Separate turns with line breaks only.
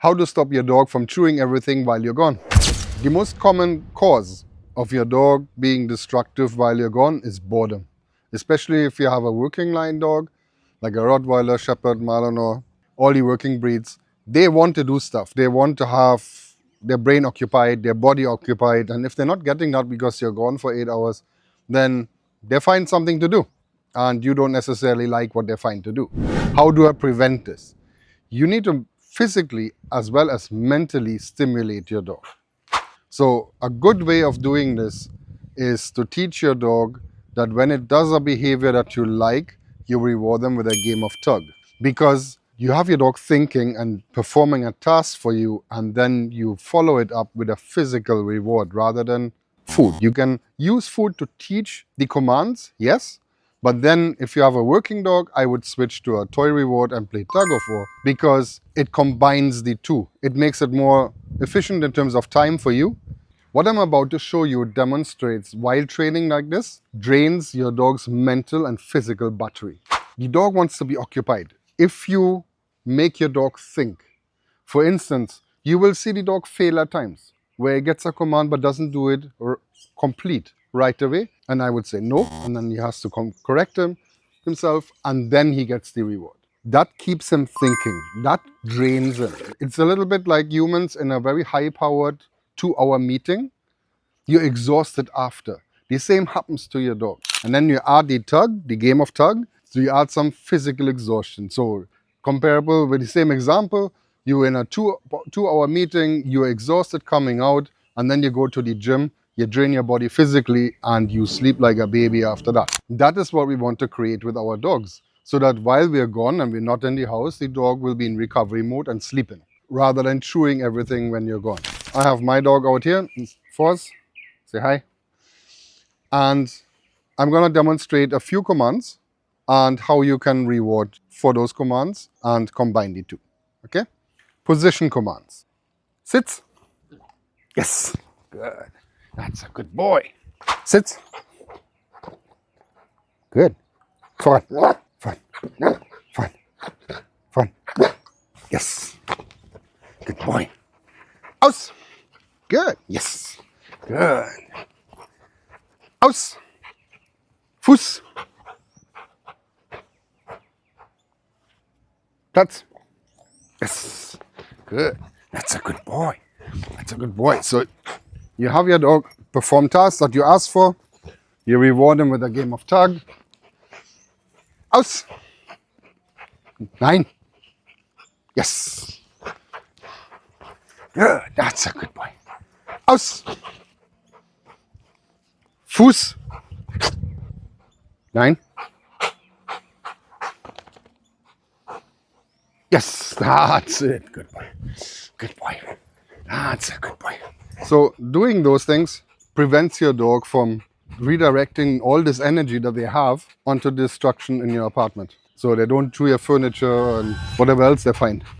How to stop your dog from chewing everything while you're gone. The most common cause of your dog being destructive while you're gone is boredom. Especially if you have a working line dog, like a Rottweiler, Shepherd, Malinois, all the working breeds. They want to do stuff. They want to have their brain occupied, their body occupied. And if they're not getting that because you're gone for 8 hours, then they find something to do. And you don't necessarily like what they find to do. How do I prevent this? You need to physically as well as mentally stimulate your dog. So a good way of doing this is to teach your dog that when it does a behavior that you like, you reward them with a game of tug. Because you have your dog thinking and performing a task for you, and then you follow it up with a physical reward rather than food. You can use food to teach the commands, yes, but then if you have a working dog, I would switch to a toy reward and play tug-of-war because it combines the two. It makes it more efficient in terms of time for you. What I'm about to show you demonstrates while training like this, drains your dog's mental and physical battery. The dog wants to be occupied. If you make your dog think, for instance, you will see the dog fail at times where he gets a command but doesn't do it complete right away. And I would say no, and then he has to correct himself, and then he gets the reward. That keeps him thinking. That drains him. It's a little bit like humans in a very high-powered 2-hour meeting. You're exhausted after. The same happens to your dog. And then you add the tug, the game of tug, so you add some physical exhaustion. So comparable with the same example, you're in a two-hour meeting, you're exhausted coming out, and then you go to the gym, you drain your body physically, and you sleep like a baby after that. That is what we want to create with our dogs. So that while we're gone and we're not in the house, the dog will be in recovery mode and sleeping, rather than chewing everything when you're gone. I have my dog out here, Force, say hi. And I'm gonna demonstrate a few commands and how you can reward for those commands and combine the two, okay? Position commands. Sit. Yes, good. That's a good boy. Sit. Good. Front. Front. Front. Front. Yes. Good boy. Aus. Good. Yes. Good. Aus. Fuß. Platz. Yes. Good. That's a good boy. That's a good boy. So you have your dog perform tasks that you ask for. You reward him with a game of tug. Aus. Nein. Yes. Good. That's a good boy. Aus. Fuß. Nein. Yes, that's it. Good boy. Good boy. That's a good boy. So doing those things prevents your dog from redirecting all this energy that they have onto destruction in your apartment. So they don't chew your furniture and whatever else they find.